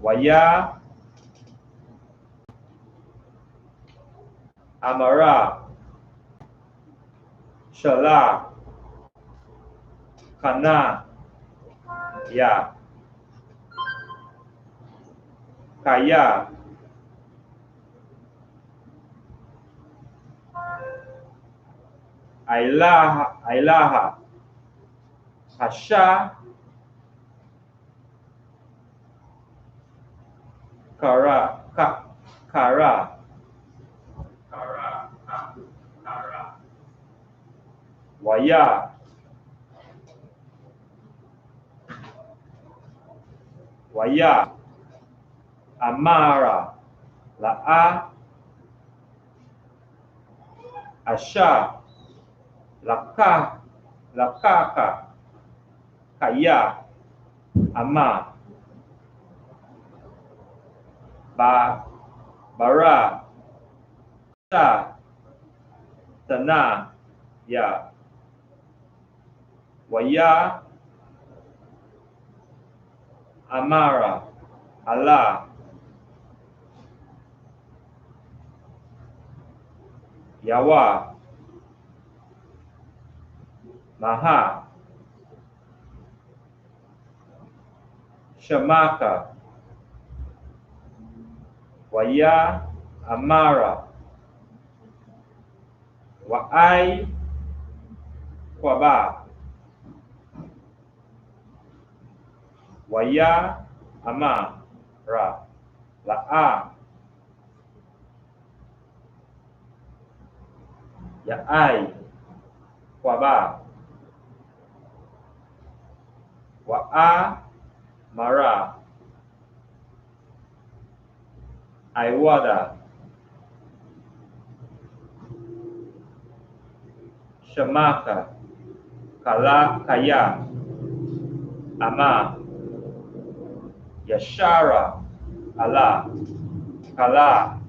Waya Amara Shala Kana Ya Kaya Ilaha Hasha Kara Waya Amara La'a Asha Lakaka Kaya Ama Bara Sa Tana Ya Waya Amara Allah Yawa Maha Shamaka Waya Amara Wa'ai Kwaba Waya Amara La'a Ya'ai Kwaba Wa'a Mara Aiwada Shamaka Kaya Ama Yashara Allah Kala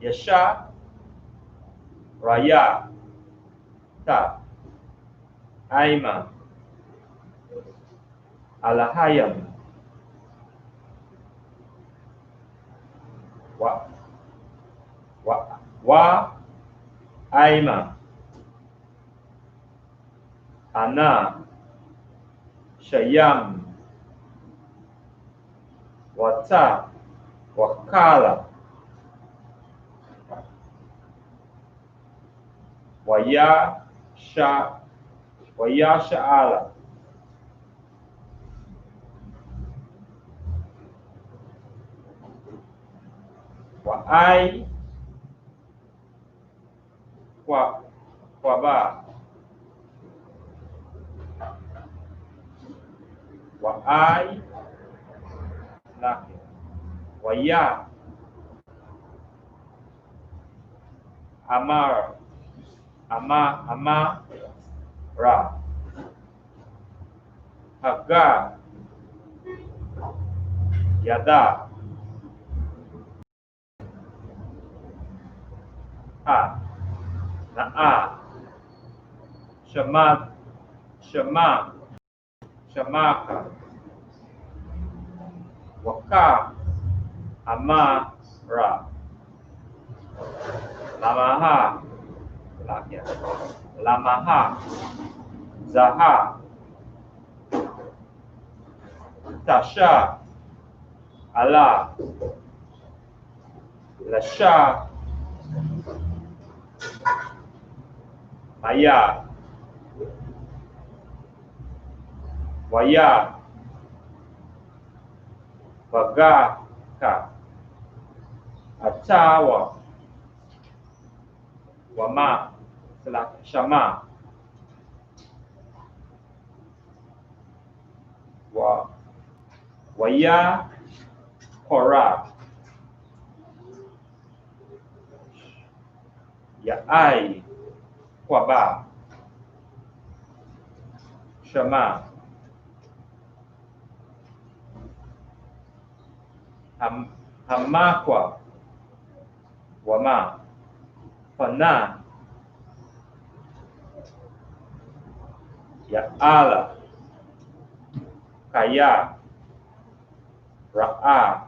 Yashara Raya Ta Aima Alahayam Wa Aima Ana Shayam Wata Wakala Waya Sha'ala Wa'ai Kwaba Wa'ai Waya Amara Ra Haga Yada Ha Na'a Shamaka Waka Amara Lamaha Zaha Tasha Allah Lasha Maya Waya Wagaka Atawa Wama Shama Waya Kora Ya'ai Kwaba Shama Hamakwa Wama Fana Ya'ala, Kaya, Ra'a,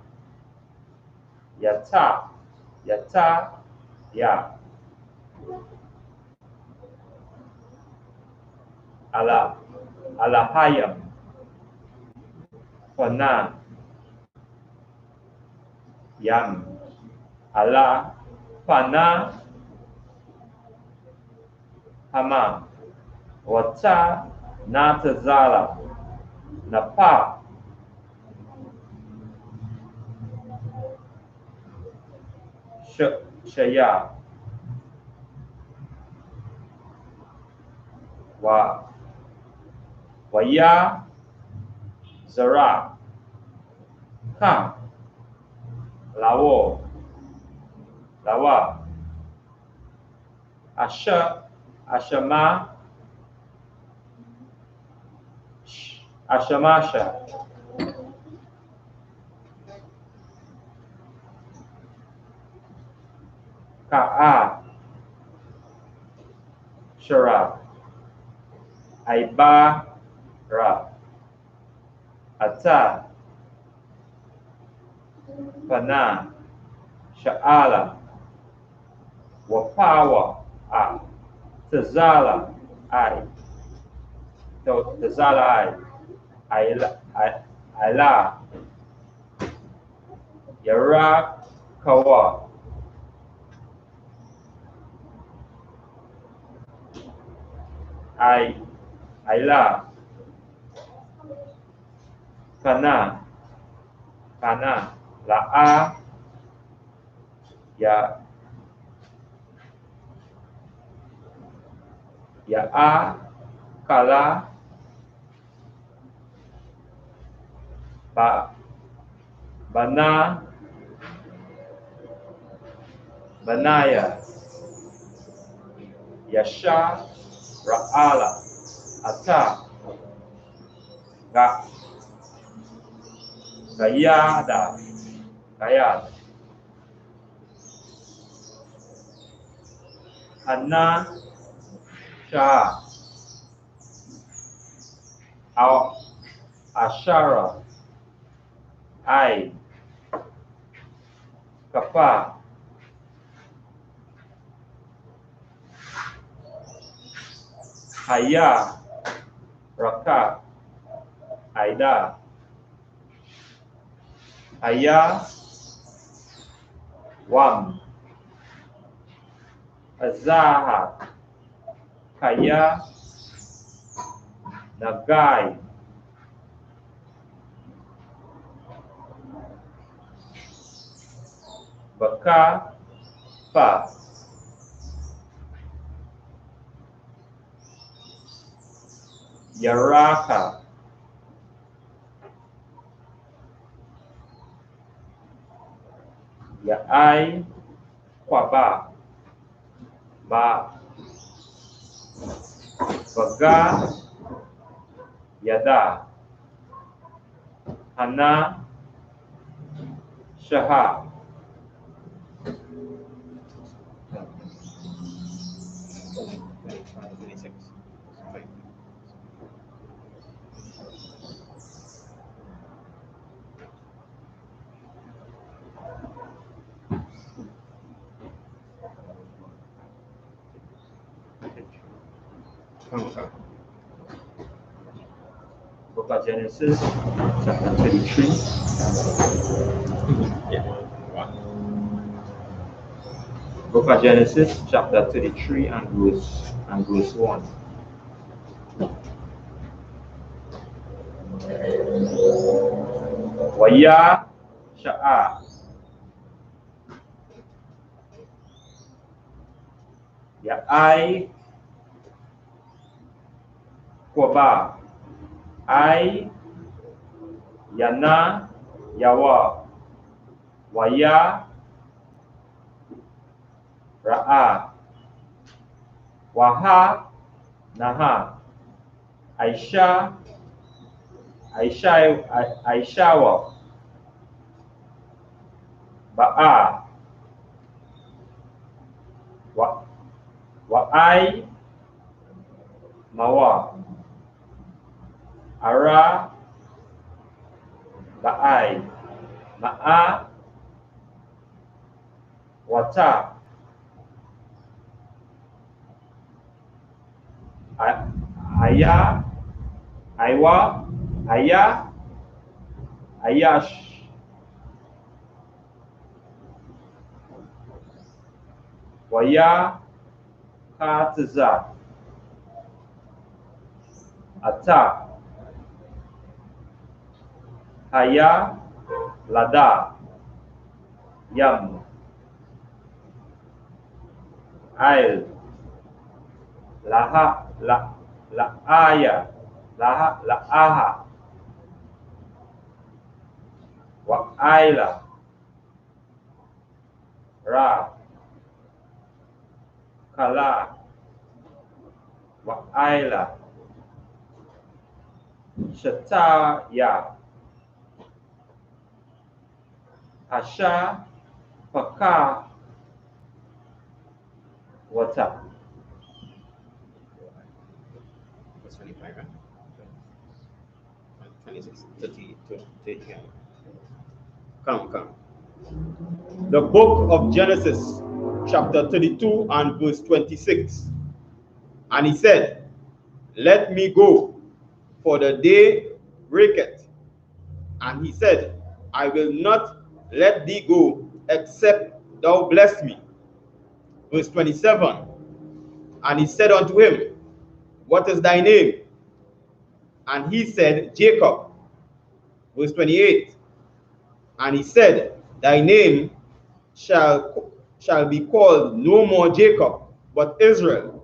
Yata, Ya, Alahayam, Fana, Yam, Allah, Fana, Hama, Wata, Natazala, Napa, Shaya, Waya, Zara, Ka, Lawa, Ashama, Ashamasha, Ka'a, Shara, Aibara, Ata, Fana, Sha'ala, Wapawa, Tazala, Tazala, Ayla, Yara, Kawa, Ayla, Kana, La'a, Ya'a, Kala, Banaya, Yasha, Ra'ala, Ata, Gayada, Hanna, Shah, Ashara, Kapa, Haya, Raka, Aida, Haya, Wam, Azaha, Kaya, Nagai, Baka, Pa, Yaraka, Ya'ai, Kwaba, Baga, Yada, Hana, Shaha. Book of Genesis, chapter 33. Book of Genesis, chapter 33 and verse 1. Waya Sha'a, Ya'ai Kwaba, Yana Yawa, Waya Ra'a, Waha Naha, Aishawa, Ba'a, Wa'ai Mawa, Ara, Baai, Ma'a, Wata, Aya, Aiwa, Aya, Ayash, Waya, Katiza, Ata, Haya, Lada, Yam, Ail, Laha, Laaya, Laha, Laaha, Wa'aila, Ra, Kala, Wa'aila, Shataya, Asha, Paka, Wata. Verse 25, right? 26, 30, 30. Come. The book of Genesis, chapter 32 and verse 26. And he said, let me go, for the day breaketh. And he said, I will not let thee go, except thou bless me. Verse 27. And he said unto him, what is thy name? And he said, Jacob. Verse 28. And he said, thy name shall be called no more Jacob, but Israel.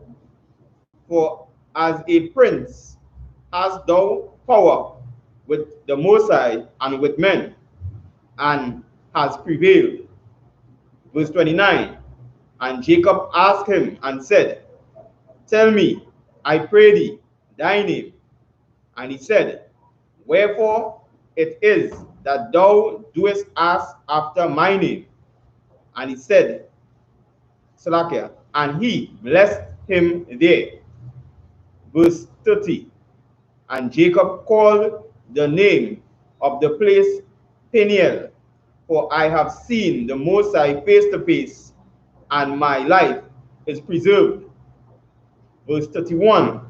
For as a prince hast thou power with the Most High and with men, and has prevailed. Verse 29. And Jacob asked him and said, tell me, I pray thee, thy name. And he said, wherefore it is that thou doest ask after my name. And he said, Salakia, and he blessed him there. Verse 30. And Jacob called the name of the place Peniel, for I have seen the Most High face to face, and my life is preserved. Verse 31.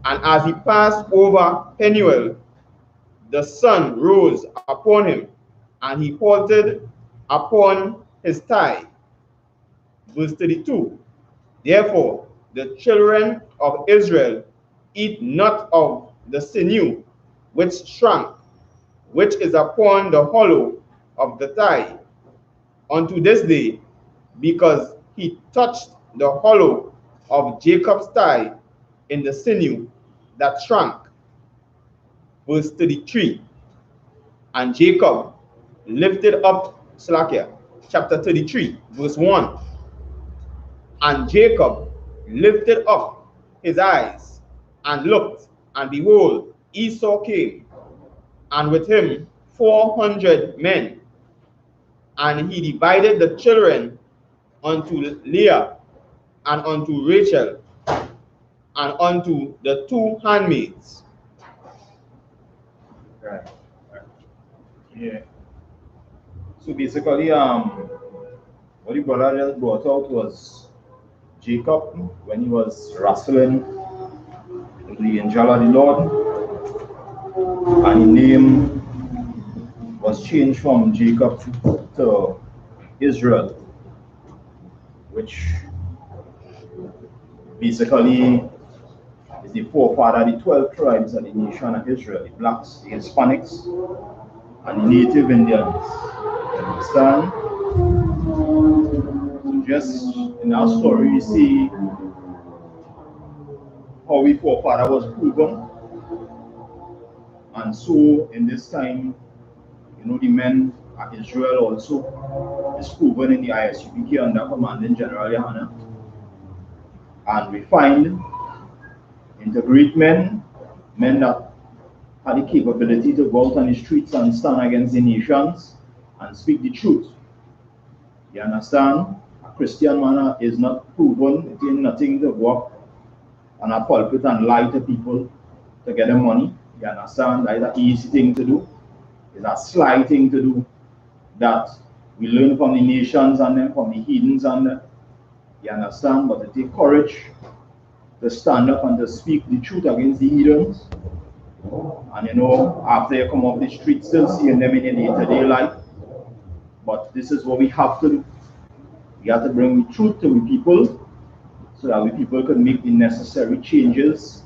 And as he passed over Peniel, the sun rose upon him, and he halted upon his thigh. Verse 32. Therefore the children of Israel eat not of the sinew which shrunk, which is upon the hollow of the thigh, unto this day, because he touched the hollow of Jacob's thigh in the sinew that shrunk. Verse 33. And Jacob lifted up, Slakia, chapter 33, verse 1. And Jacob lifted up his eyes and looked, and behold, Esau came, and with him 400 men. And he divided the children unto Leah and unto Rachel and unto the two handmaids. Right. Yeah. So basically, what the brother just brought out was Jacob when he was wrestling with the angel of the Lord, and his name was changed from Jacob to Israel, which basically is the forefather of the 12 tribes of the nation of Israel, the blacks, the Hispanics, and the native Indians. You understand? So just in our story, you see how we forefather was proven. And so in this time, the men of Israel also is proven in the I.S.U.P.K under commanding General YAHANNA. And we find integrate men that had the capability to go out on the streets and stand against the nations and speak the truth. You understand? A Christian man is not proven, it ain't nothing to walk on a pulpit and lie to people to get them money. You understand? That is an easy thing to do. It's a sly thing to do. That we learn from the nations and then from the heathens and them. You understand? But it takes courage to stand up and to speak the truth against the heathens. And you know, after you come off the street, still seeing them in your day-to-day life. But this is what we have to do. We have to bring the truth to the people so that we people can make the necessary changes.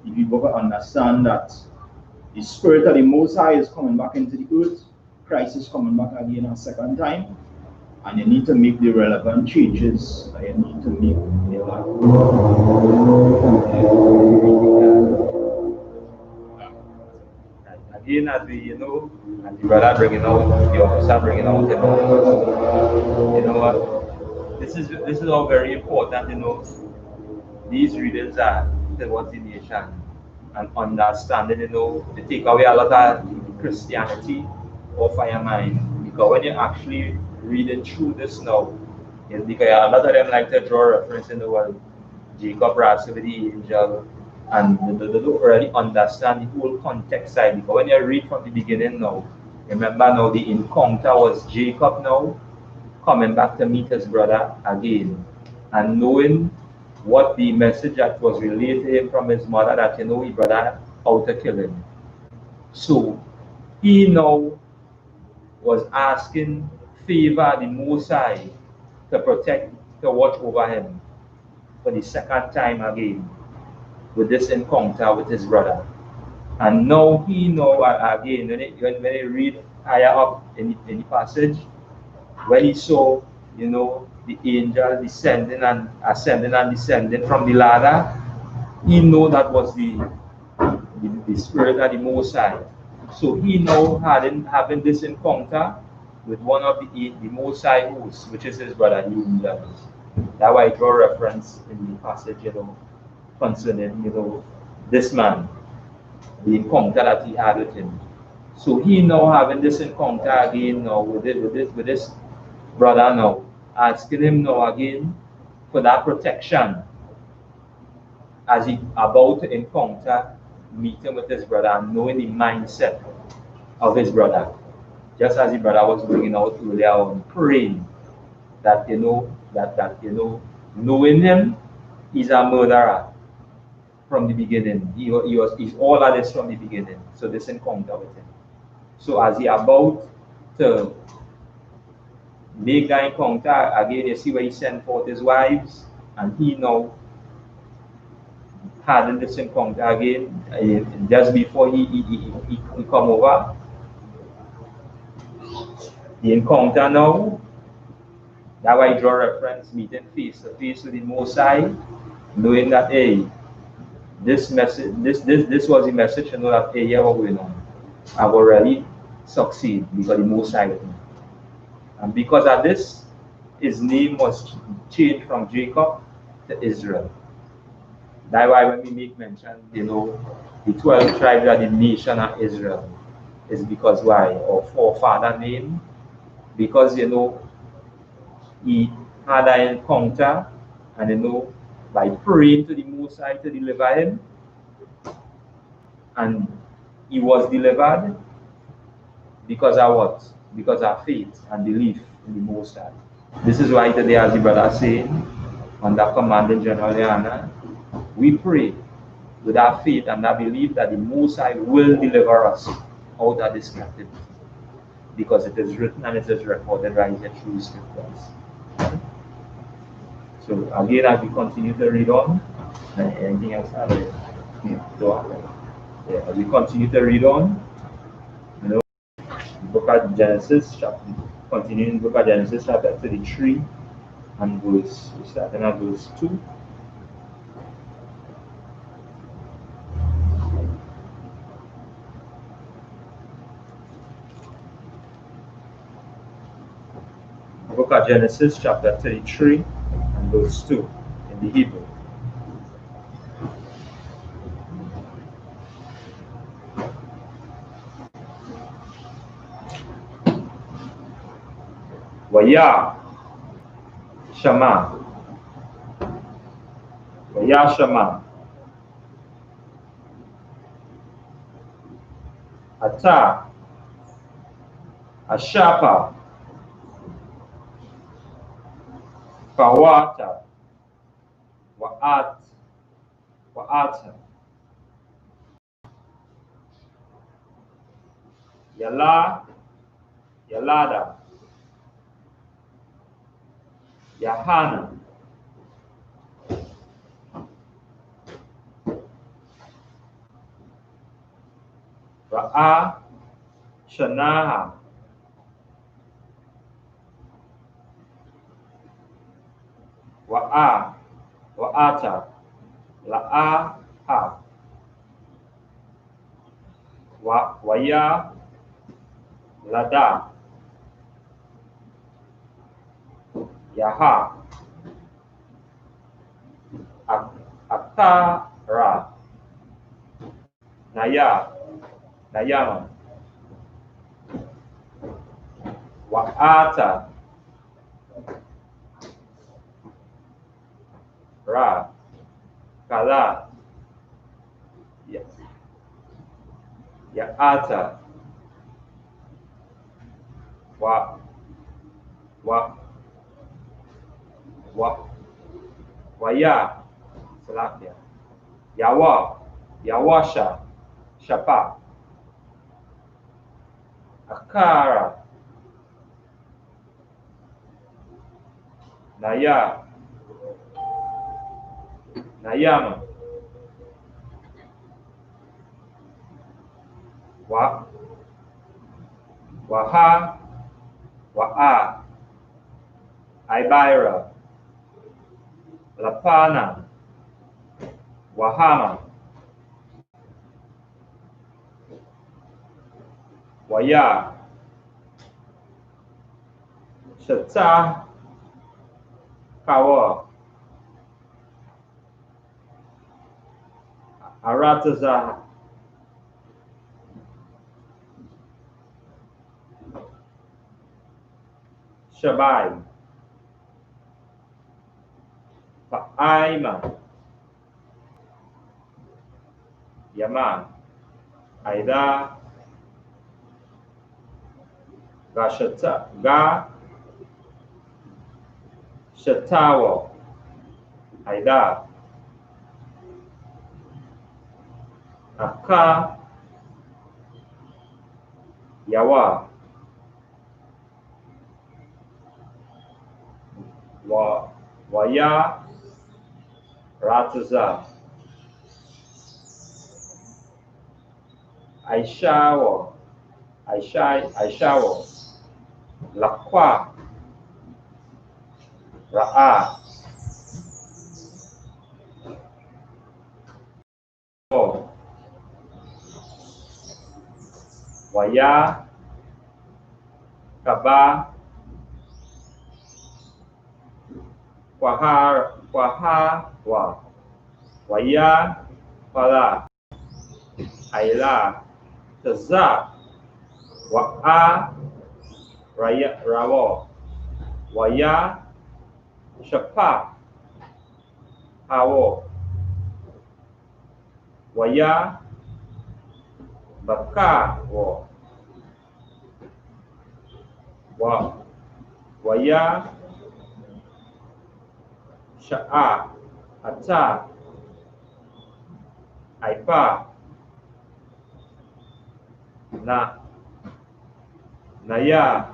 The people can understand that the Spirit of the Most High is coming back into the earth. Christ is coming back again a second time. And you need to make the relevant changes that you need to make in your life. Again, as we, you know, as the brother bringing out, the officer bringing out, you know what, this is all very important, you know. These readings are towards the nation and understanding, you know, they take away a lot of Christianity off your mind. Because when you're actually reading through this now, because a lot of them like to draw reference in the world, Jacob wrestled with the angel, and they don't really understand the whole context side. Because when you read from the beginning now, remember now the encounter was Jacob now coming back to meet his brother again, and knowing what the message that was relayed to him from his mother, that you know his brother out to kill him. So he now was asking favor the Most High to protect, to watch over him for the second time again with this encounter with his brother. And now he know again, when he read higher up in the passage, when he saw, you know, the angel descending and ascending and descending from the ladder, he know that was the Spirit of the Most High. So he now having this encounter with one of the Most High hosts, which is his brother, the angels. That's why I draw reference in the passage, you know, concerning, you know, this man, the encounter that he had with him. So he now having this encounter again now with this brother now, asking him now again for that protection as he about to encounter, meeting with his brother and knowing the mindset of his brother. Just as the brother was bringing out earlier on, praying that you know, knowing him, he's a murderer from the beginning. He's all of this from the beginning. So this encounter with him. So as he about to make that encounter again, you see where he sent forth his wives, and he now having this encounter again, just before he come over. The encounter now, that's why I draw reference, meeting face to face with the Most High, knowing that, hey, this message, this was the message to know that, hey, yeah, what's going on? I will really succeed because the Most High with me. And because of this, his name was changed from Jacob to Israel. That's why when we make mention, you know, the 12 tribes of the nation of Israel is because why? Our forefather name, because, you know, he had an encounter, and you know, by praying to the Most High to deliver him, and he was delivered because of what? Because of faith and belief in the Most High. This is why today, as the brother saying, under commanding General YAHANNA, we pray with our faith and our belief that the Most High will deliver us out of this captivity, because it is written and it is recorded right here through the scriptures. So again, as we continue to read on, anything else? Yeah, as we continue to read on, you know, the book of Genesis, continuing the book of Genesis, chapter 33, and starting at verse 2. The book of Genesis, chapter 33, and verse 2 in the Hebrew. Waya Shama. Waya Shama. Ata, Ashapa, Pawata, Wa'ata, Yalada, Yahanna, Ra'a, Shanaha, Wa'ata, La'aha, Waya, Lada, Yaha, Akara, Nayama, Wa'ata, Kala, Ya'ata, Wa, Waya, Salakia, Yawasha, Shapa, Akara, Nayama, Wa'a, Ibira, Lapana, Wahama, Waya, Shata, Kawa, Arataza, Shabai, Fa'aima, Yama, Aida, Shatawa, Aida, Aka, Yawa, Waya, Rataza, Aishawo, Lakwa, Ra'a, Waya, Kaba, Kwahawa, Waya, Pala, Aila, Taza, Wa'a, Rawo, Waya, Shapa, Hawo, Waya, Baka, Waya, Sha'a, Ata, Aipa, Naya,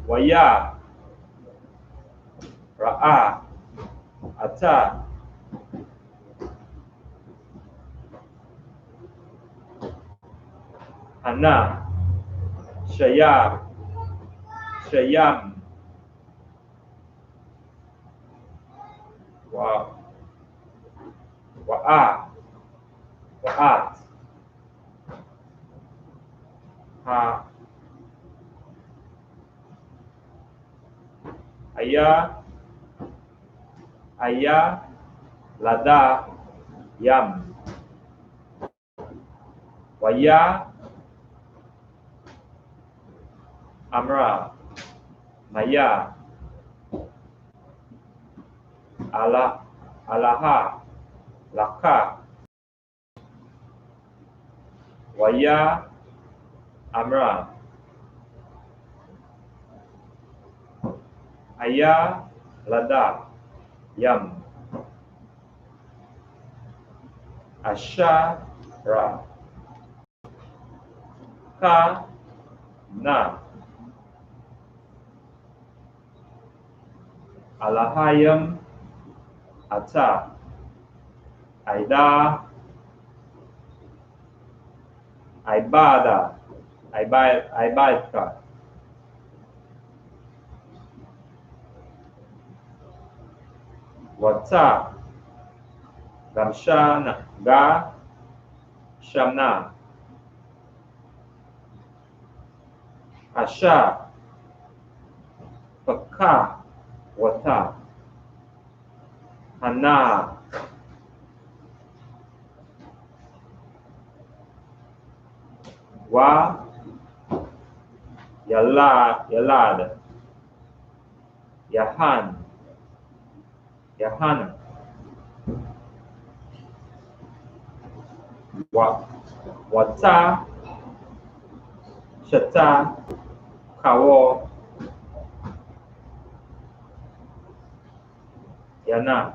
Waya, Ra'a, Ata, Hana, Shayam, Wa'at, Aya, Lada, Yam, Waya, Amra, Maya, Ala, Alaha, Laka, Waya, Amra, Aya, Lada, Yam, Ashara, Ka, Na, Alahayam, Ata, Aida, Ibada, Ibadka, Wata, Gamshana, Ga, Shamna, Asha, Paka, Wata, Hana, Wa, Yalad, Yahanna, Wata, Shata, Kawo, Yana,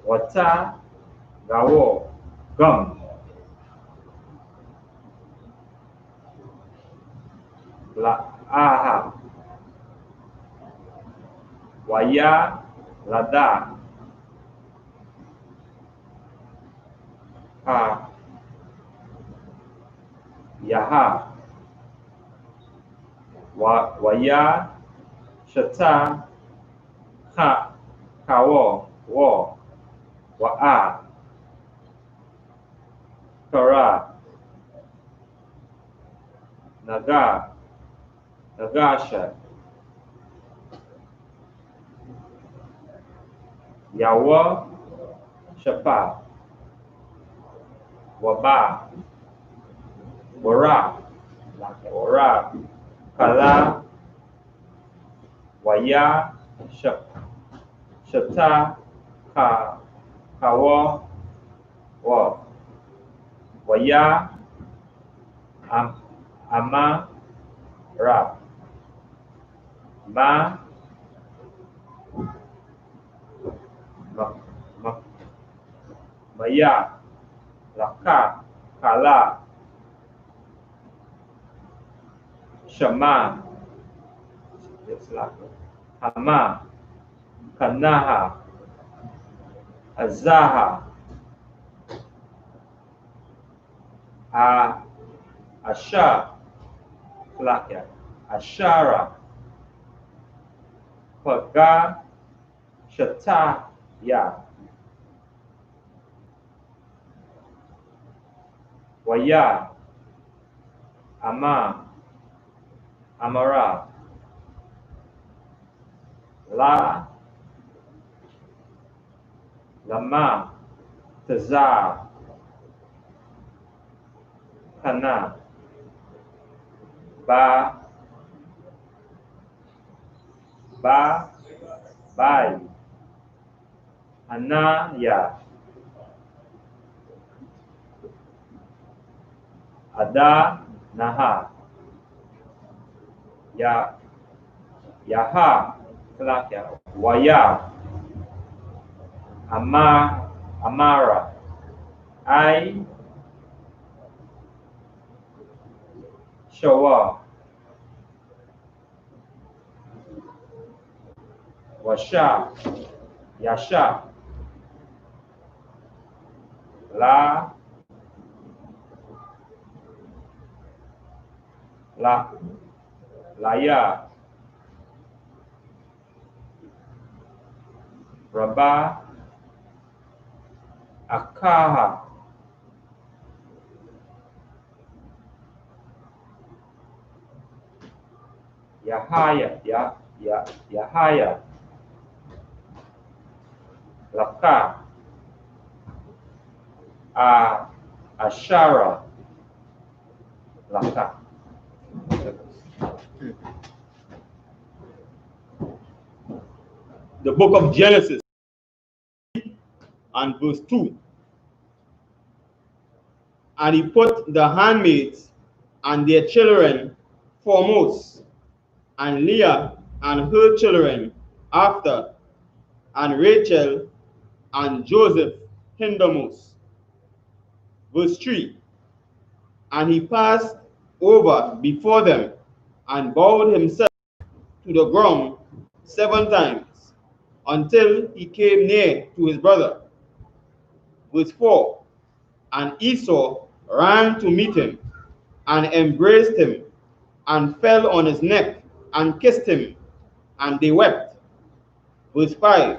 Wata, Gawo, Gum, Aha, Waya, Lada, Ha, Yaha, Waya, Shata, Kawo, Wo, Wa'a, Kara, Nagasha, Yawa, Shapa, Waba, Wara, Kala, Waya, Shata, Kawo, Wo, Waya, Ama, Ra, Ma, Maya, Laka, Kala, Shama, Hama, Kanaha, Azaha, Asha, Ashara, Paga, Shataya, Waya, Amara, Lama, Tazar, Kana, Bai, Anaya, Ada, Naha, Yaha, Waya, Amara, Shawa, Yasha, Laya, Rabba, Akaha, Yahaya, Laka, Ashara, Laka. The book of Genesis, and verse 2. And he put the handmaids and their children foremost, and Leah and her children after, and Rachel and Joseph hindermost. Verse 3. And he passed over before them, and bowed himself to the ground 7 times, until he came near to his brother. Verse 4. And Esau ran to meet him, and embraced him, and fell on his neck, and kissed him, and they wept. Verse 5.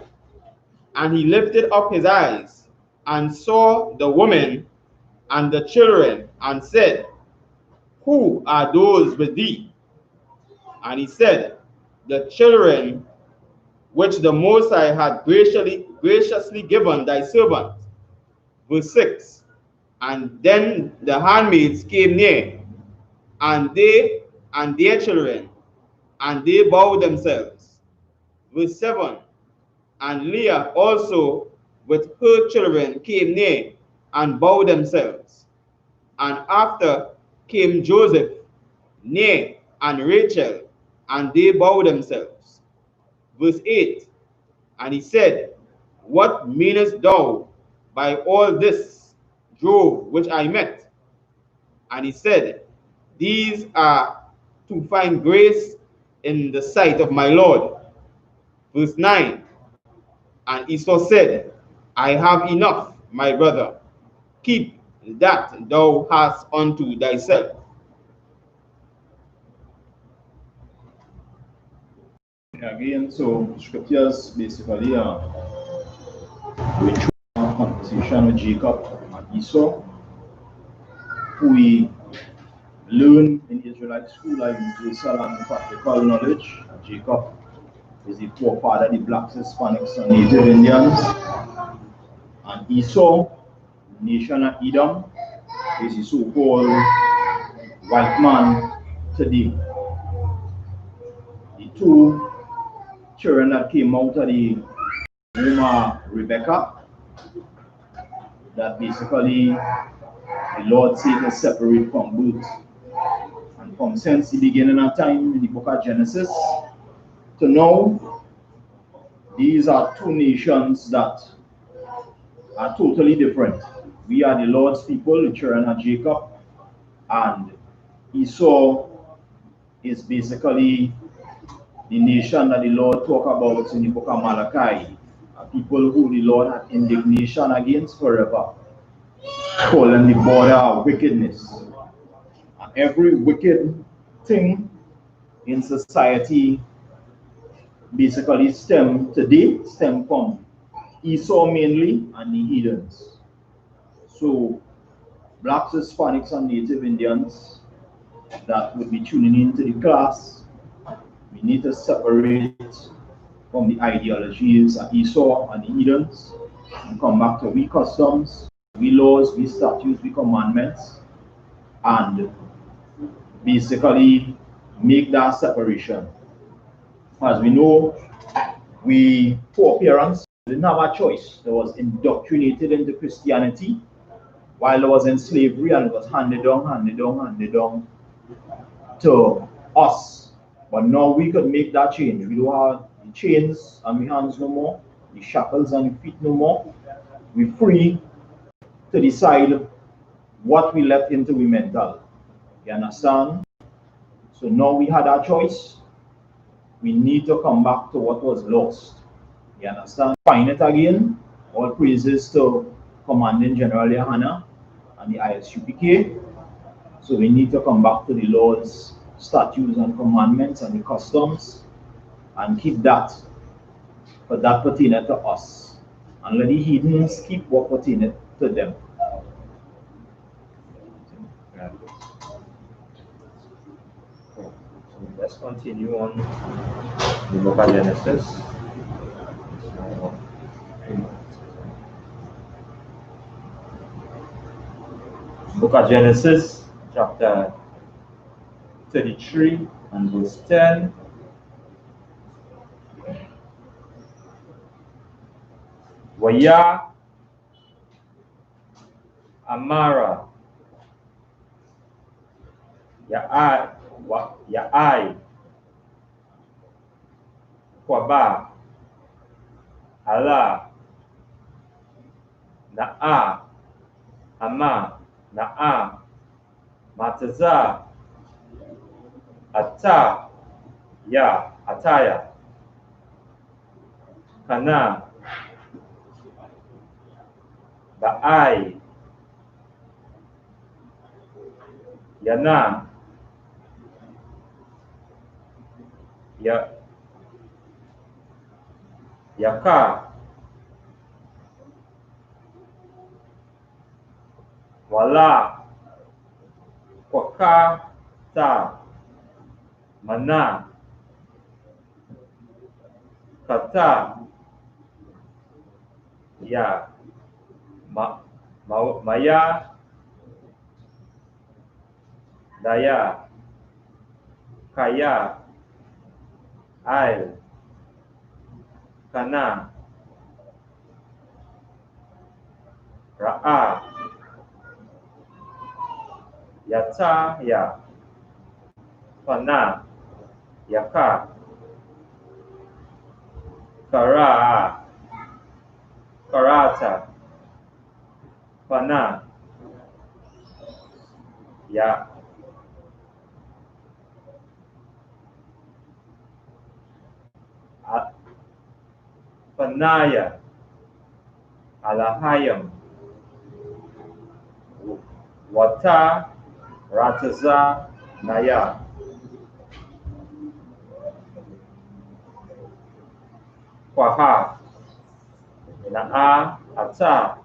And he lifted up his eyes, and saw the woman and the children, and said, Who are those with thee? And he said, The children which the Most High had graciously given thy servant. Verse 6. And then the handmaids came near, and they and their children, and they bowed themselves. Verse 7. And Leah also with her children came near, and bowed themselves. And after came Joseph near, and Rachel, and they bowed themselves. Verse 8. And he said, What meanest thou by all this drove which I met? And he said, These are to find grace in the sight of my Lord. Verse 9. And Esau said, I have enough, my brother. Keep that thou hast unto thyself. Again, so scriptures basically we show a conversation with Jacob and Esau, who we learn in Israelite school, like in SHALAM practical knowledge. Jacob is the forefather of the blacks, Hispanics, and Native Indians. And Esau, nation of Edom, is the so-called white man today. The two children that came out of the womb of Rebecca, that basically the Lord said to separate from birth. And from since the beginning of time in the book of Genesis to now, these are two nations that are totally different. We are the Lord's people, the children of Jacob, and Esau is basically the nation that the Lord talk about in the book of Malachi, a people who the Lord had indignation against forever, calling the border of wickedness. And every wicked thing in society basically stem from Esau mainly and the heathens. So blacks, Hispanics, and Native Indians that would be tuning into the class, we need to separate from the ideologies of Esau and the heathens and come back to we customs, we laws, we statutes, we commandments, and basically make that separation. As we know, we foreparents didn't have a choice. They was indoctrinated into Christianity while I was in slavery, and it was handed down to us. But now we could make that change. We don't have the chains on the hands no more, the shackles on the feet no more. We're free to decide what we let into we mental. You understand? So now we had our choice. We need to come back to what was lost. You understand? Find it again. All praises to Commanding General YAHANNA and the I.S.U.P.K. So we need to come back to the Lord's statutes and commandments and the customs and keep that, for that pertaineth to us. And let the heathens keep what pertaineth to them. So let's continue on the book of Genesis. Book of Genesis, chapter 33 and verse 10. Amara, Ya'ai, Kwaba, Allah, Na'a, Ama, Na'a, Mataza, Ata, Ya, Ataya, Kana, Ba'ai, Yana, Yaka, Wala, Kwaka, Ta, Mana, Kata, Ya, Maya, Daya, Kaya, Ail, Kana, Ra'a, Yata, Ya, Pana, Yaka, Kara'a, Karata, Pana, Ya, Panaya, Alahayam, Wata, Rataza, Naya, Kwaha, Na'a, Ata,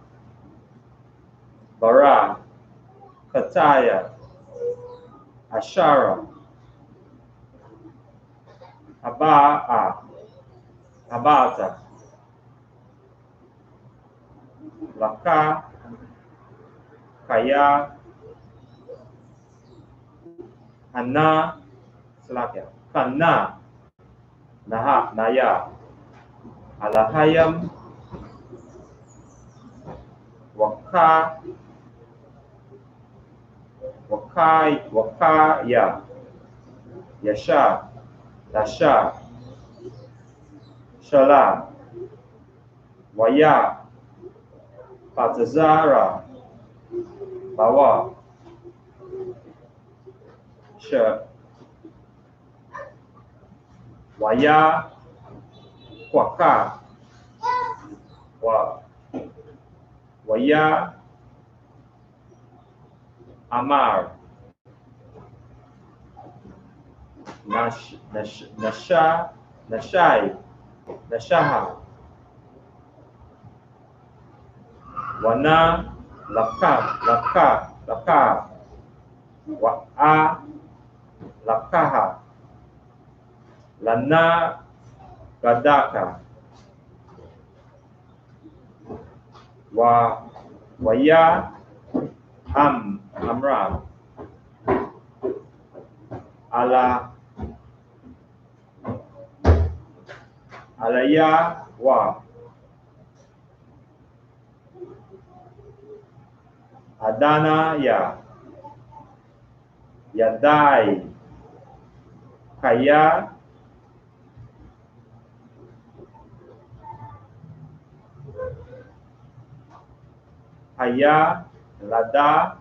Bara, Kataya, Ashara, Aba'a, Abata, Laka, Kaya, Hana, Selaka, Kana, Naha, Naya, Alahayam, Waka, Wakaya, Yasha, Lasha, Shalam, Waya, Patazara, Bawa, Waya, Kwaka, Waya, Amar, Nashai, Nashaha, Wana, Laka, Wa'a, Lakaha, Lana, Gadaka, Waya, Amra, Alaya, Adana, Yadai, Kaya, Haya, Lada,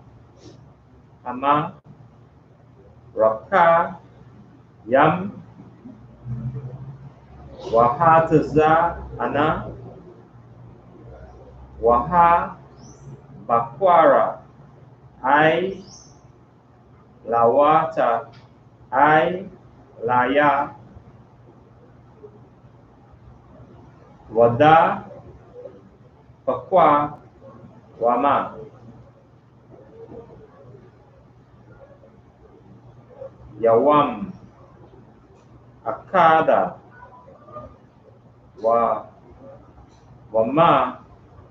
Hama, Raka, Yam, Wahataza, Ana, Waha, Bakwara, I, Lawata, I, Laya, Wada, Pakwa, Wama, Yawam, Akada, Wama,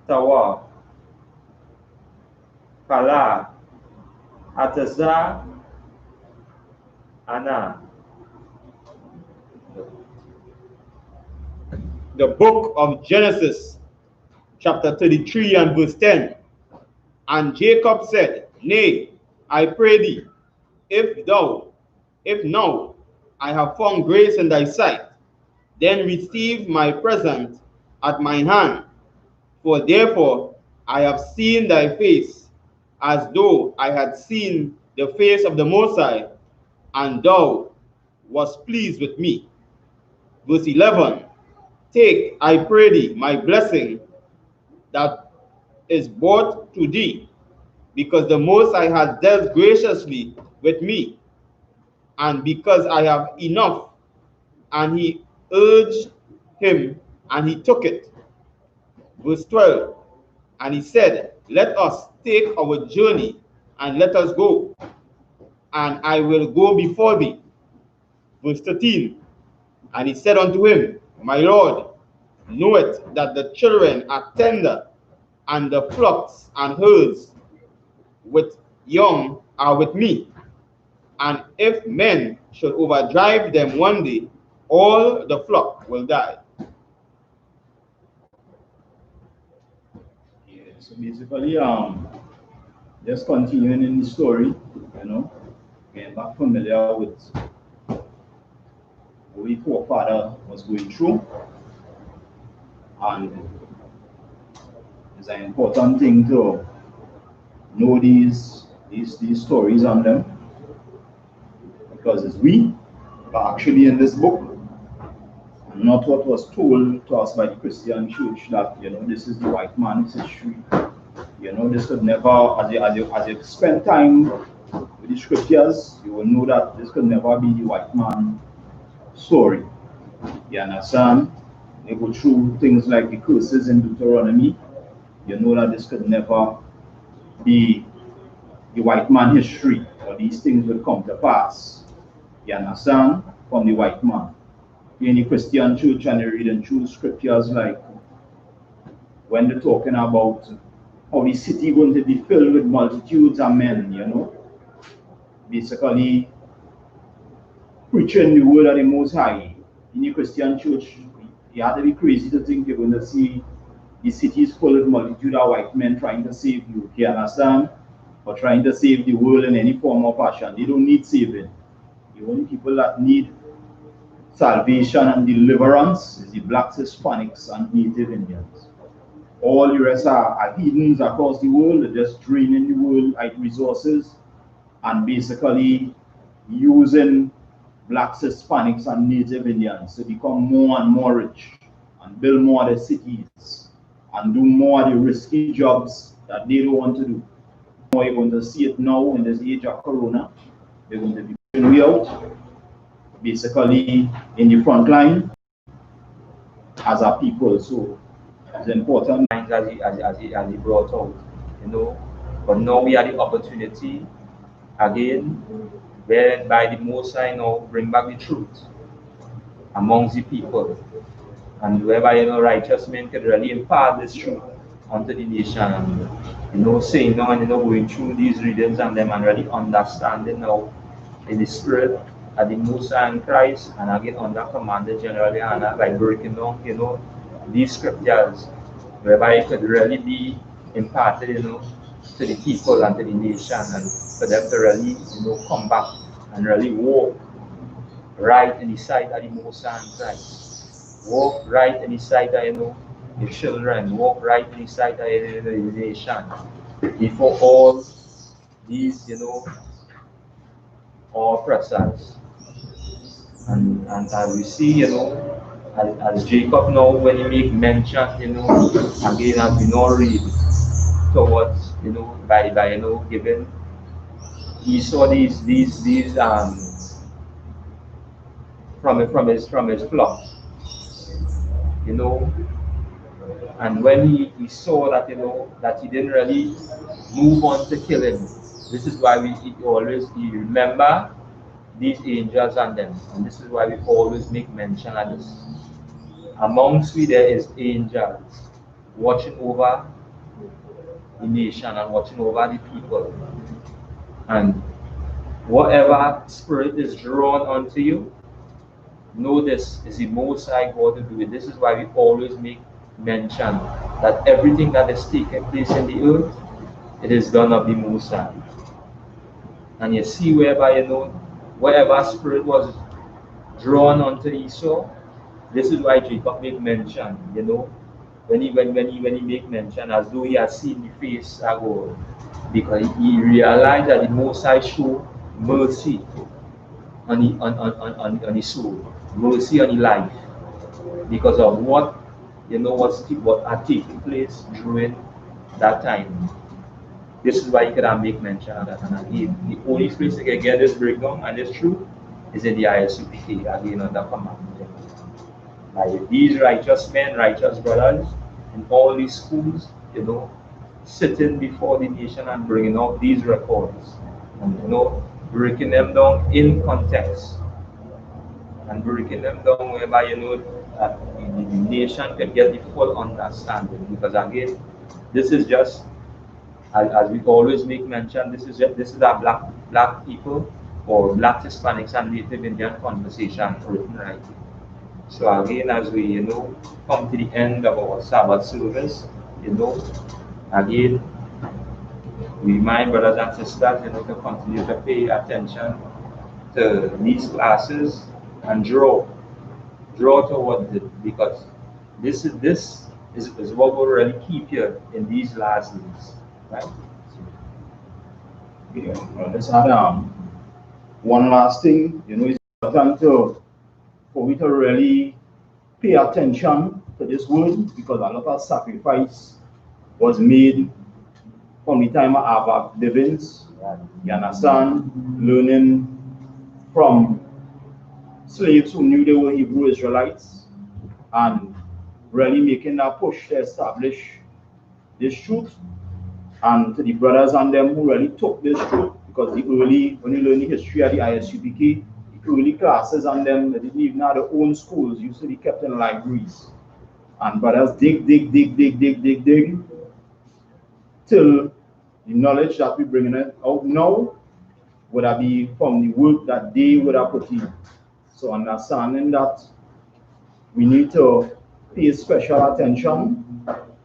Tawa, Kala, Ataza, Ana. The book of Genesis, chapter 33 and verse 10. And Jacob said, Nay, I pray thee, if now I have found grace in thy sight, then receive my present at mine hand. For therefore I have seen thy face, as though I had seen the face of the Most High, and thou wast pleased with me. Verse 11, Take, I pray thee, my blessing that is brought to thee, because the Most High has dealt graciously with me, and because I have enough. And he urged him, and he took it. Verse 12, and he said, Let us take our journey, and let us go, and I will go before thee. Verse 13, and he said unto him, My Lord, know it that the children are tender, and the flocks and herds with young are with me. And if men should overdrive them one day, all the flock will die. Yeah, so basically, just continuing in the story, getting back familiar with what the forefather was going through. And it's an important thing to know these stories on them, because it's we are actually in this book, and not what was told to us by the Christian church that this is the white man's history. This could never, as you spend time with the scriptures, you will know that this could never be the white man story. You understand? They go through things like the curses in Deuteronomy. You know that this could never be the white man history, or these things will come to pass. You understand? From the white man. In the Christian church, and they're reading through scriptures, like when they're talking about how the city going to be filled with multitudes of men, basically preaching the word of the Most High. In the Christian church, you have to be crazy to think you're going to see the cities full of multitude of white men trying to save you. You understand? Or trying to save the world in any form or fashion. They don't need saving. The only people that need salvation and deliverance is the blacks, Hispanics, and Native Indians. All the rest are heathens across the world. They're just draining the world at resources and basically using blacks, Hispanics, and Native Indians to become more and more rich and build more of the cities and do more of the risky jobs that they don't want to do. You're going to see it now in this age of Corona. They're going to be putting we out, basically in the front line as a people. So it's important. As he brought out, but now we have the opportunity again, whereby the Most High now bring back the truth amongst the people, and whereby righteous men can really impart this truth unto the nation, and saying now and going through these readings and them and really understanding now in the spirit at the Most High in Christ, and again under Commander General YAHANNA, by breaking down these scriptures, whereby it could really be imparted to the people and to the nation, and for them to really come back and really walk right in the sight of the Most High in Christ, walk right in the sight of the children, walk right in the sight of the nation, before all these all oppressors. And as we see, as Jacob now, when he make mention, again as we now read towards, by giving Esau these from his flock, and when he saw that that he didn't really move on to kill him, this is why we always remember these angels and them, and this is why we always make mention of this. Amongst we there is angels watching over the nation and watching over the people, and whatever spirit is drawn unto you, know this is the Most High God to do it. This is why we always make mention that everything that is taking place in the earth it is done of the Most High. And you see whereby, whatever spirit was drawn onto Esau, this is why Jacob make mention, when he make mention as though he has seen the face of God, because he realized that the Most High show mercy on his soul, mercy on his life, because of what had taken place during that time. This is why he cannot make mention of that. And again, the only place you can get this breakdown and this truth is in the I.S.U.P.K, again on the commandment. Like these righteous men, righteous brothers in all these schools, sitting before the nation and bringing out these records, and breaking them down in context, and breaking them down whereby that the nation can get the full understanding. Because again, this is just as we always make mention, this is a black people or black Hispanics and Native Indian conversation written right. So again, as we come to the end of our Sabbath service, again, we remind brothers and sisters, to continue to pay attention to these classes and draw towards it, because this is what will really keep you in these last days, right? Yeah, let's add one last thing. It's important for we to really pay attention to this word, because a lot of sacrifice was made from the time of our livings. You understand? Learning from slaves who knew they were Hebrew Israelites, and really making that push to establish this truth. And to the brothers and them who really took this truth, because when you learn the history of the I.S.U.P.K, the early classes and them, they didn't even have their own schools, used to be kept in libraries. And brothers dig, till the knowledge that we're bringing out now would have be from the work that they would have put in. So understanding that we need to pay special attention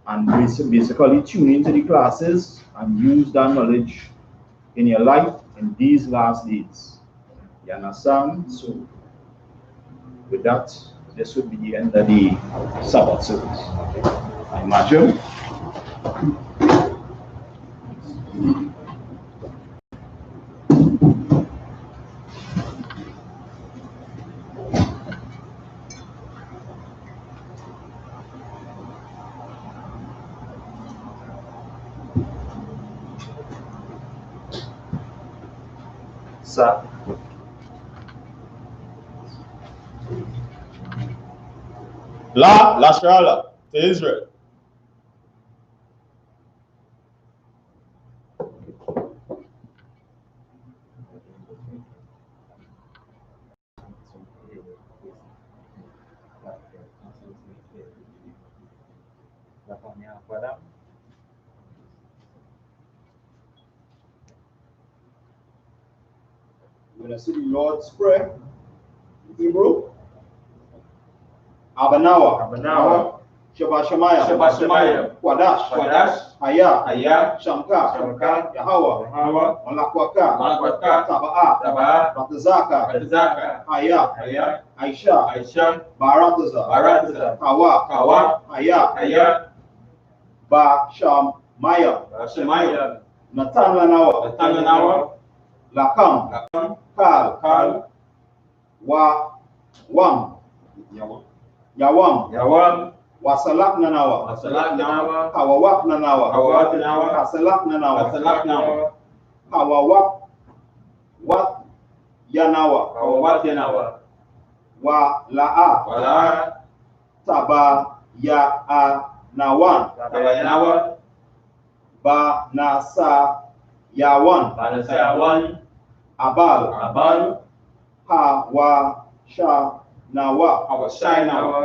and basically tune into the classes and use that knowledge in your life in these last days. You understand? So with that, this would be the end of the Sabbath service. I imagine. Sir. La SHALAM to Israel. We're going to see the Lord's Prayer in Hebrew. Abanawa. Shabashemaya. Kwadash. Aya. Shamka. Yahweh. Malakwaka. Taba'a. Batazaka. Aya. Aisha. Barataza. Kawa. Aya. Bashamaya. Natanlanawa. Lakam. Kal. Yawam. Wasalak nanawa. Hawawak nanawa. Kasalak nanawa. Hawawak. Wat yanawa. Wa la'a. Taba ya'a nawan. Ba nasa yawan. Abal. Hawa sha nawa.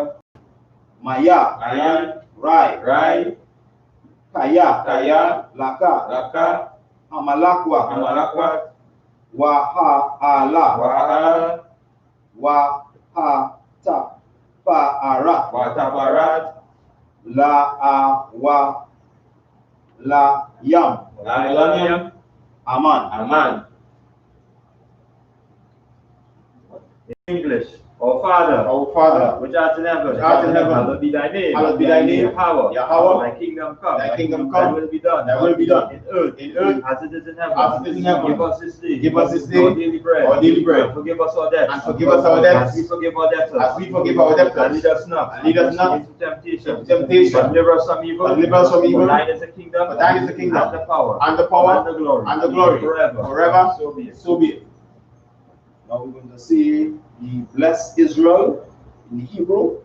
Maya. Rai. Kaya. Laka. Amalakwa. Waha'ala. Wahataparat. La yam. Babylonian. Aman. Amen. In English, our Father, which art in heaven, hallowed be thy name. Hallowed be thy name. Yahweh. Thy kingdom come. Thy kingdom Thy come. will be done. Thy will be done. In earth. As it is in heaven. Give us this day. Give us this day our daily bread. our daily bread. And forgive us our debts. And forgive us our debts. As we forgive our debtors. As we forgive our debtors. And lead us not. Into temptation. But deliver us from evil. But deliver us from evil. For thine is the kingdom. For thine is the kingdom. And the power. And the power. And the glory. And the glory. Forever. So be it. So be it. Now we're going to see the bless Israel in the Hebrew.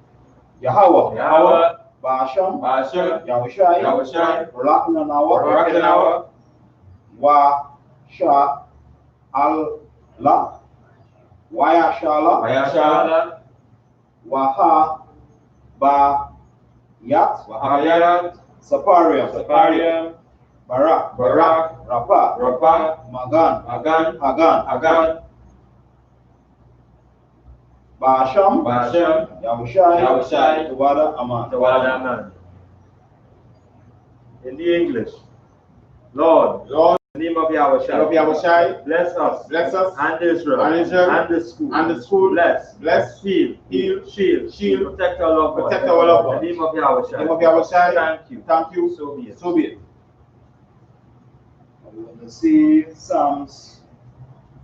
Yahweh. Yahweh. Ba'asham. Ba'asham. Yahushai. Yahushai. Barakinawa. Wa Sha Al La. Wayashala. Wayashala. Waha Ba Yat. Wahayat. Saparium. Barak. Rapa. Magan. Hagan. Ba'asham. Yahushai. Tawada Aman. In the English, Lord, in the name of Yahushai, bless us, and Israel, and the school, bless, heal, shield, protect our loved ones. In the name of Yahushai, thank you, so be it. We're going to see Psalms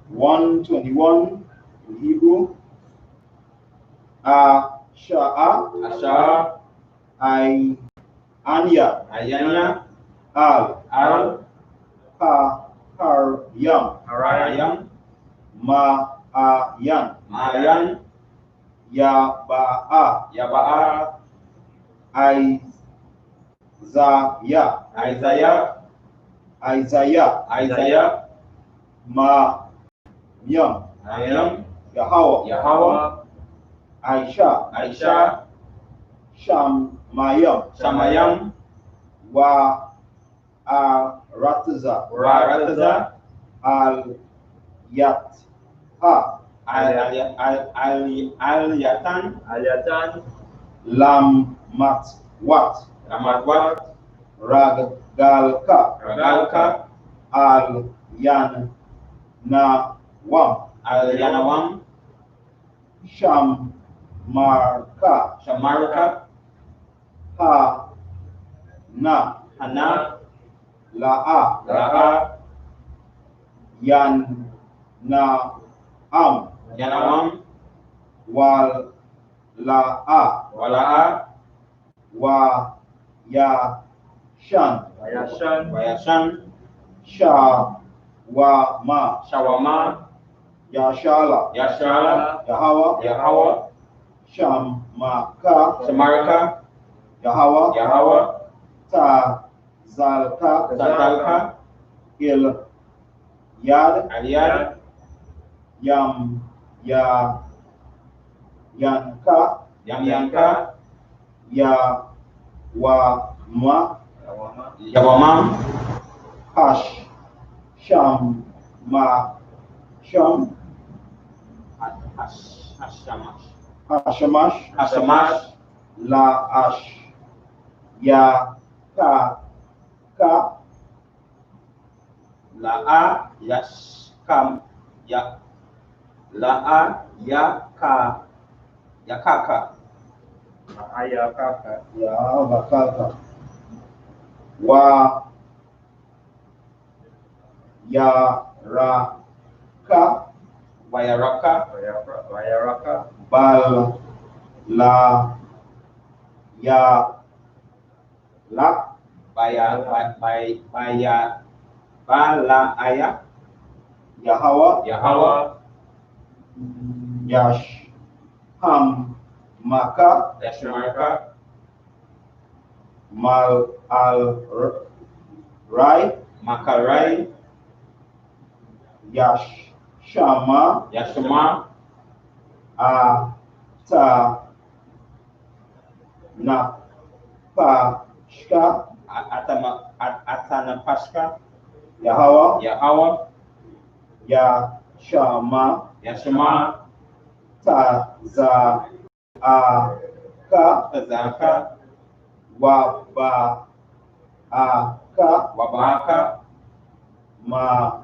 121 in Hebrew. Asha'a, Ayanya, Al, Haryam, Ma'ayan, Yaba'a, Isaiah, Ma'yam, Yahweh, Aisha, Shamayam, Wa Rataza, Al Yatan, Lam Matwat, Ragalka, Al Yanawam, Shamarka, Hana, La'a, Yanawam, Wala'a, Wayashan, Shawama, Yashala, Yahweh, Shamarka, Yahweh, Tazalka, Yad, Yanka, Yawama, Hashamash, La'a, Yakaka, Wa Wayaraka, Bal La Lak, Balaaya, Yahweh, Yashmarka, Mal Al Rai, Makarai, Yashma, Atanapashka, Yahweh, Yashma, Tazaka, Wabaka, Ma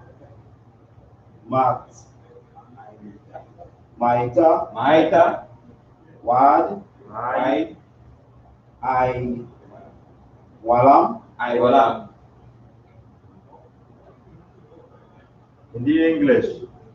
Maita Maita, Wad Walam. Walam. In the English,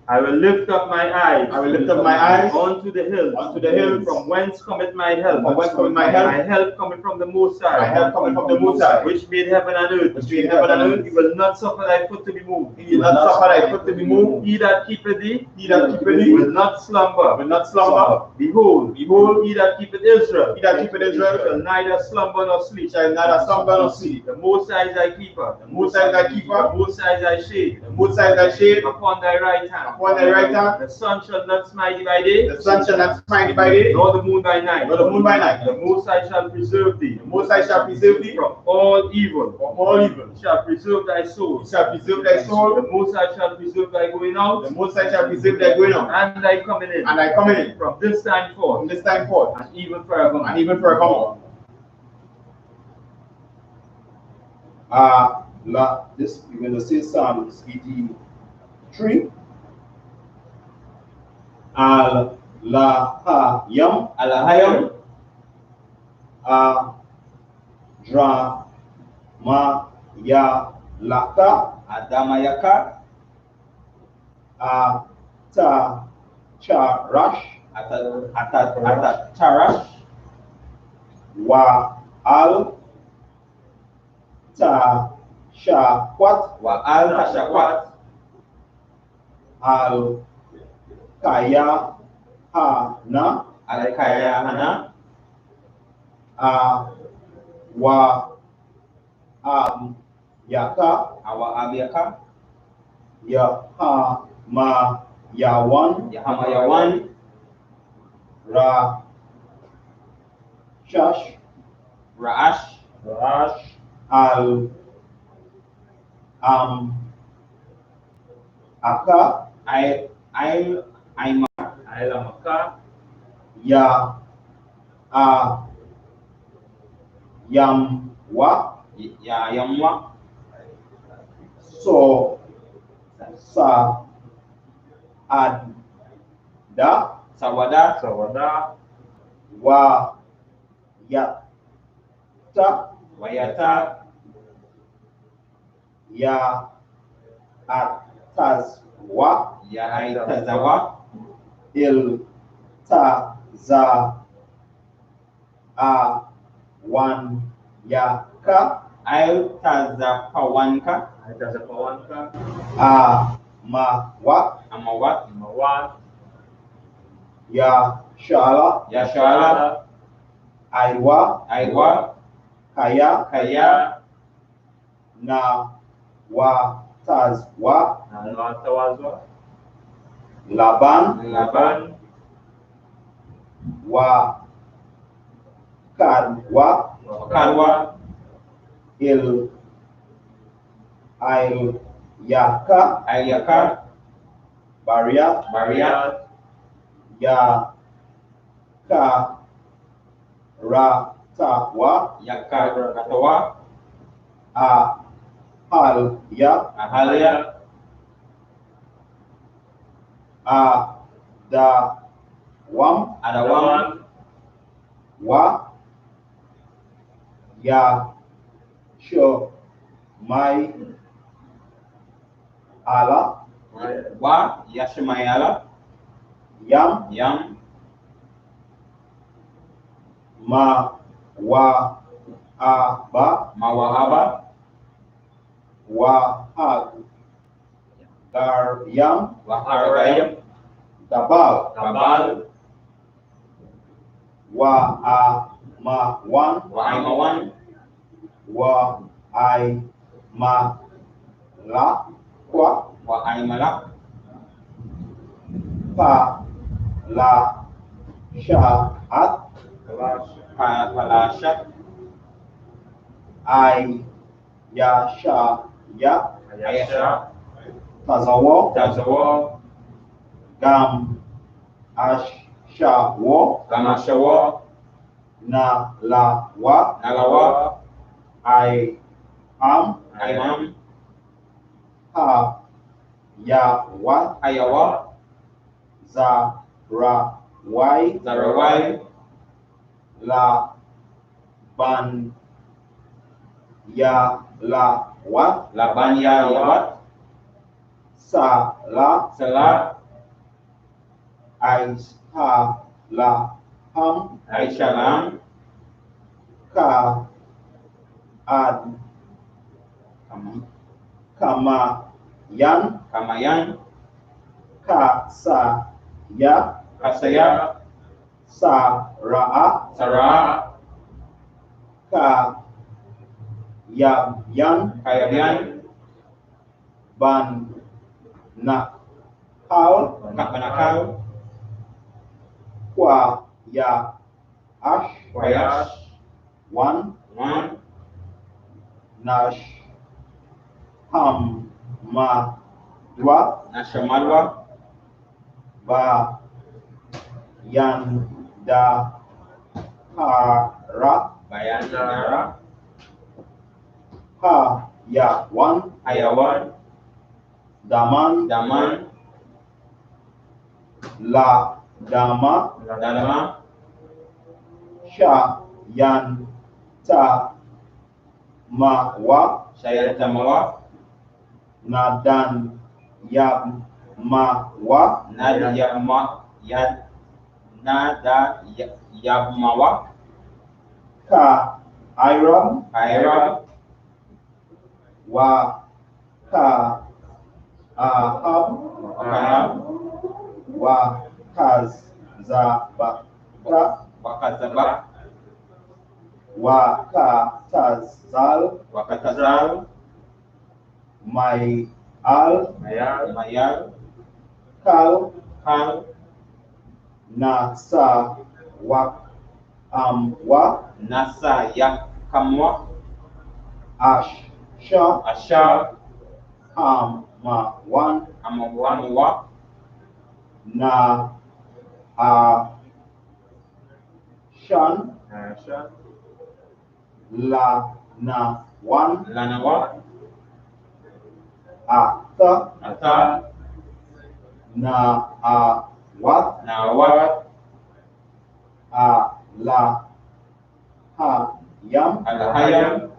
I will lift up my eyes. I will lift up my eyes unto the hills. unto the hills. From whence cometh my help? From whence cometh my help? My help cometh from the Most High. My help cometh from the Most High, which made heaven and earth. which made heaven and earth. He will not suffer thy foot to be moved. He will not suffer thy foot to be moved. He that keepeth thee, He that keepeth thee will not slumber. will not slumber. Behold, he that keepeth Israel, He that keepeth Israel shall neither slumber nor sleep. shall neither slumber nor sleep. The Most High is thy keeper. The Most High is thy keeper. The Most High is thy shade. The Most High is thy shade Upon thy right hand. upon thy right hand. The sun shall not smite thee by day. The sun shall not smite thee by day, Nor the moon by night. nor the moon by night. The Most High shall preserve thee. The Most High shall preserve thee From all evil. from all evil. He shall preserve thy soul. He shall preserve thy soul. The Most High shall preserve thy going out. The Most High shall preserve thy going out And thy coming in. and thy coming in From this time from forth. this time forth And even forevermore. and even forevermore. This we're going to say Psalms 83. Al-Lahayam Alahayam, Adramayalaka Adamayaka, Atacharash Atatarash, Wa Al Tashakwat Wa Al Tashakwat, Al Kayahana Al-Kayahana, Wa Yaka Awa Abiyaka, Yahamayawan Yahamayawan, Rashash Ra'ash, Al Aka Ailamaka. Yamwa Yamwa, So Ada Sawada, Wa Yata Wayata, Ya Atazwa Yahaitazawa, Il Taza Awan Yaka Al-Tazapawanka, Amawa Amawat, Ya Shala Yashala, Aiwa Aiwa, Kaya Kaya, Na Watazwa Laban Laban, Wa Kadwa Kalwa, Il Yaka Ayaka, Baria Bariat, Ya Karatawa Yakaratawa, Ahalya Ahalia, Adawam Adawam, Wa Ya Shomai Allah Wa Yashimayala, Yam Yam, Ma Wa Aba Mawahaba, Wahag Garyam Waharayam, Dabal Kabal, Wa'amawan Waimawan, Wa'aimalakwa Waimala, La Sha'at Palasha, Yashaya Ayasha, Tazawo Tazawa, Gam Ashawo Gamashawa, Nalawa Nalawa, I am Imam, Ha Yawa Ayawa, Zarawai Zarawai, La Ban Yalawat Labanya Yawat, Sala Salah, I.S.H.A.L.A.M I.S.U.P.K, Ka Ad Kamayan Kamayan, Kasaya Kasaya, Saraa Sarah, Kayayan Kayabian, Ban Nakal Nakmanakal, Kwa Ya Ash Wayash, One One, Nash Hamadwa Nashamalwa, Ba Yanda Hara Bayandara, Ha Ya One Ayawan, Daman Daman, La Dama Dalama, Sha Yan Ta Mawa Shayatamawa, Nadan Yab Mawa Nada Yabmawa, Ka Iram Kaira, Wa Ka Ahab Wakahab, Wa Kazabaka Wakazaba, Wa Katazal Wakatazal, Mai Al Mayal, Kal Kal, Nasa Wak Wa Nasa Yakamwa, Asha Ashar, Amawan Amawanwa, Na Shan La Na One Lanawa, Ata Ata, Na Wat Nawat, La Hayam Alahayam,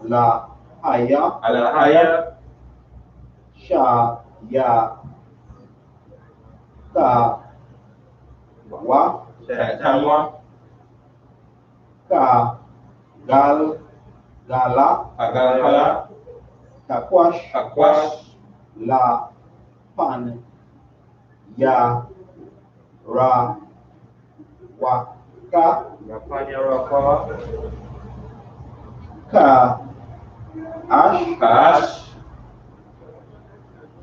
La Hayam Alahaya, Sha Ya Ka Wa Shayatamwa, Ka Gal Gala Pagalpala, Kakwash Kakwash, La Pan Ya Ra Waka Yapanya Rakawa, Ka Ash Kaash,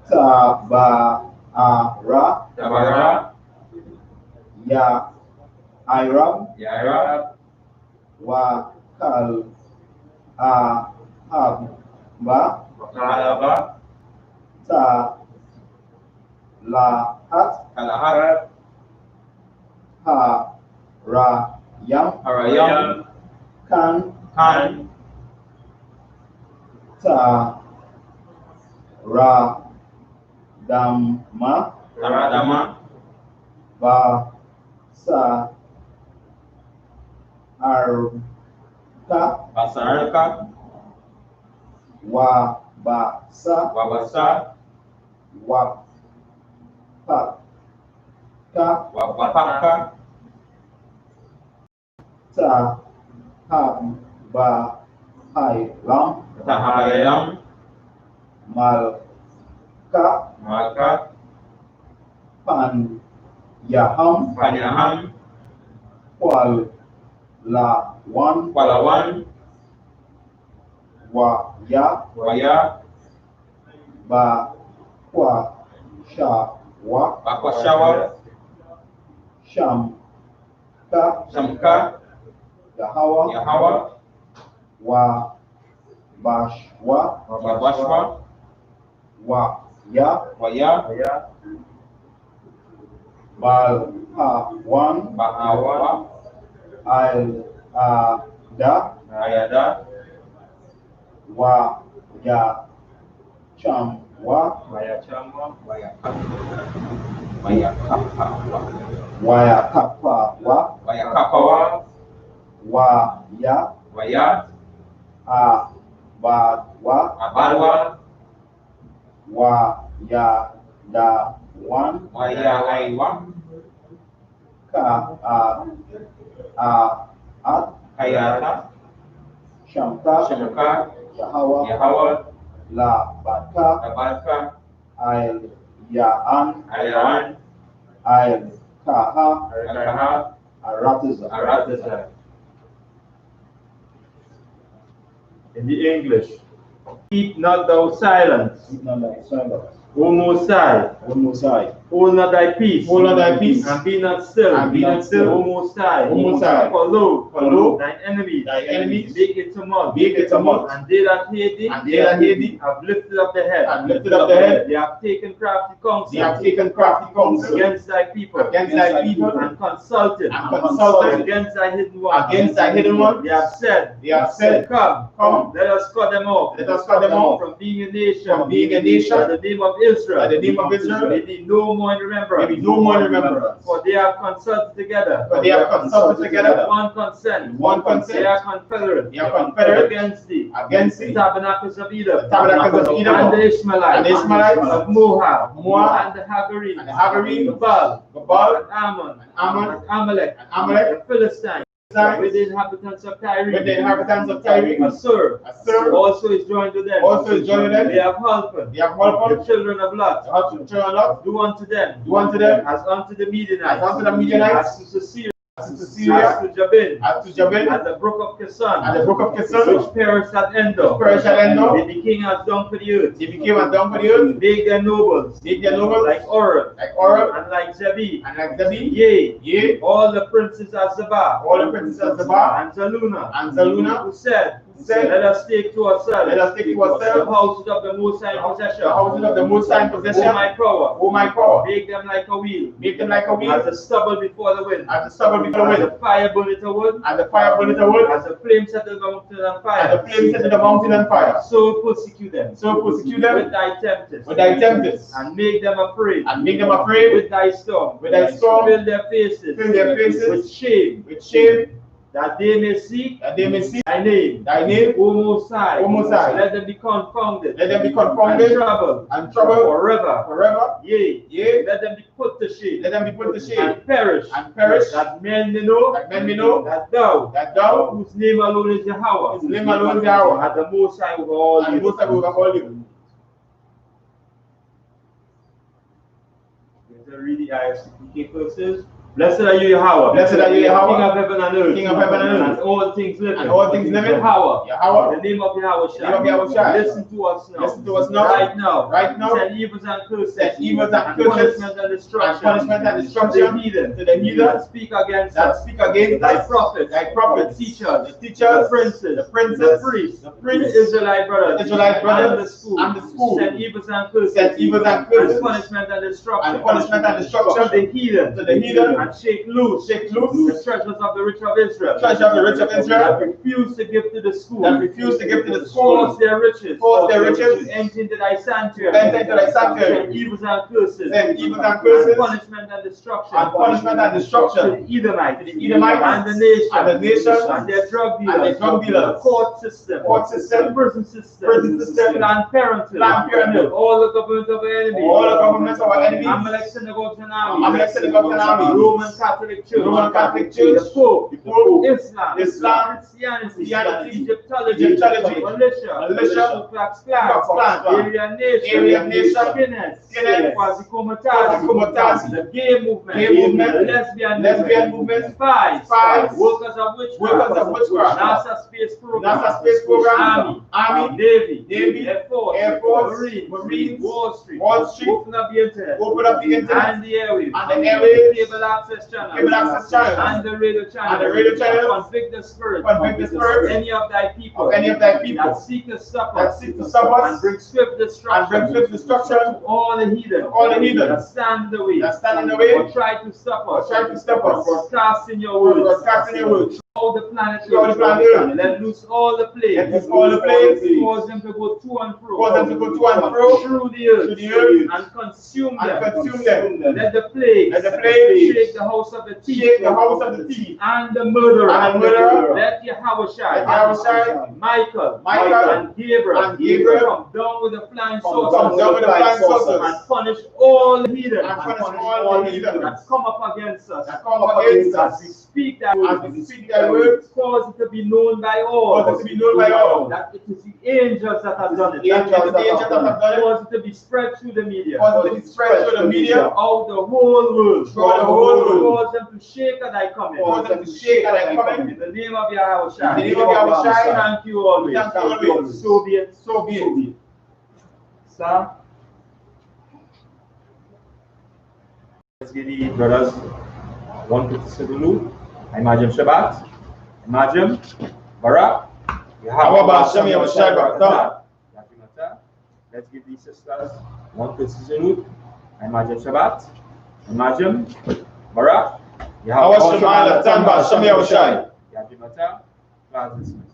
Tabara Tabara, Ya Iram Yairab, Wa Kal Ahabba Wakalaba, Ta Lahat Kalahat, Ha Ra Yam Harayam, Kan Kan, Ta Ra Damma Taradama, Ba Sa Arka Basaraka, Wa Ba Sa Wabasa, Wa Pa Ka Wapapaka, Ta Ha Ba Hai Lam Tahabayam, Mal Ka Maka, Pan Yaham Panyaham, Kwal La Wan Palawan, Wa Ya Waya, Ba Kwa Sha Wa Bakwashawa, Sham Ka Shamka, Yahawa Yahawa, Wa Bashwa Wabashwa, Wa Ya Waya, Bal Ha Wan Baawa, Al Da Ayada, Wa Ya Chamwa, Wayachamwa, Wayakapawa, Wayakapawa, Waya, Wayat, Abadwa, Abalwa, Wayadawan, Wayaiwa, At, Kayata, Shamka, Shamka, Yahawa, Yahawa, Labaka, Nabalka, Yaan, Ayaran, Kaha, Arakaha, Aratiza. Arataza. In the English, keep not thou silence, O Most High, hold not thy peace, and be not still, And be not still, O Most High, O Most High. for lo, lo, thine enemies, make it tumult, and they that hate thee, have lifted up the head, they have taken crafty counsel, against thy people, and consulted, against thy hidden one, they have said, come, let us cut them off, from being a nation, From being a nation, by the name of Israel, may be no more in remembrance, for they have consulted together, with one consent, they are confederate, against thee, the tabernacles of Edom, and the Ishmaelites, of Moab, and the Hagarene, Gabal, and Ammon, and Amalek, the Philistines, with the inhabitants of Tyre, Assur also is joined with them. They have helped the children of Lot. Do unto them as unto the Midianites, as to Sisera, as to Jabin, as the brook of Kison, which perished at Endor. They became as dung for the earth. Make their nobles like Oreb, and like Zebib, yea, all the princes of Zabah, and Zaluna, who said, let us take to ourselves the houses of the Most High possession. O my power, make them like a wheel, as the stubble before the wind, as the fire burneth a wood, as the flame set the mountain on fire, so persecute them with thy tempest, and make them afraid with thy storm, fill their faces with shame, that they may seek thy name, O Most High. Let them be confounded, and troubled forever. Yea, let them be put to shame, and perish, that men may know that thou, whose name alone is Yahweh, art the Most High over all the earth. Read the I.S.U.P.K verses. Blessed are you, Yahweh, King of heaven and earth, and all things living, Yahweh, the name of Yahweh shall. Listen to us now, right now, send evils and curses, punishment and destruction, to the heathen, that speak against us, thy prophets, the teachers, the princes, the priests, the Israelite brothers, and the school, send evils and curses, and punishment and destruction, to the heathen, and shake loose the treasures of the rich of Israel, that refuse to give to the school, force their riches, enter into thy sanctuary, send evils and curses, and punishment and destruction, to the Edomite, and the nations, and their drug dealers, the court system, the prison system, Planned Parenthood, all the government of our enemies, Amalek synagogues and armies, Roman Catholic Church, the Pope, Islam, Christianity, Egyptology, militia, Ku Klux Klan, Aryan Nation, skinheads, quasi-comitazi, the gay movement, the lesbian movement, spies, workers of witchcraft, NASA space program, Army, Navy, Air Force, Marines, Wall Street, open up the internet, and the airwaves, cable access channel, and the radio channel, convict the spirit, any of thy people, that seek to stop us, and bring swift destruction, to all the heathen, that stand in the way, or try to stop us, broadcasting your words, all the planet Earth. Let loose all the plagues. Let loose all the plagues. Cause them to go to and fro. Cause them to go to and fro through the earth. And consume them. Let the plagues. Shake the house of the thief. And the murderer. Let Yahawashi, Michael, and Gabriel come down with the flying saucers and punish all the heathen that come up against us. As we speak that word, cause it to be known by all. That it is the angels that have done it. Cause it to be spread through the media. Out the whole world. Cause them to shake at thy coming. In the name of Yahawashi. Thank you always. So be it. Sir, let's give the brothers one quick salute. Imagine Shabbat. Imagine Barak. Let's give these sisters one quick salute. Imagine Shabbat. Imagine Barak. Class dismissed.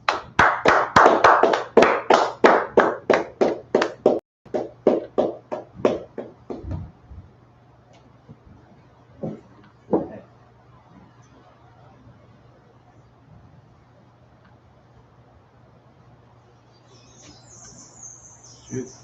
Yes.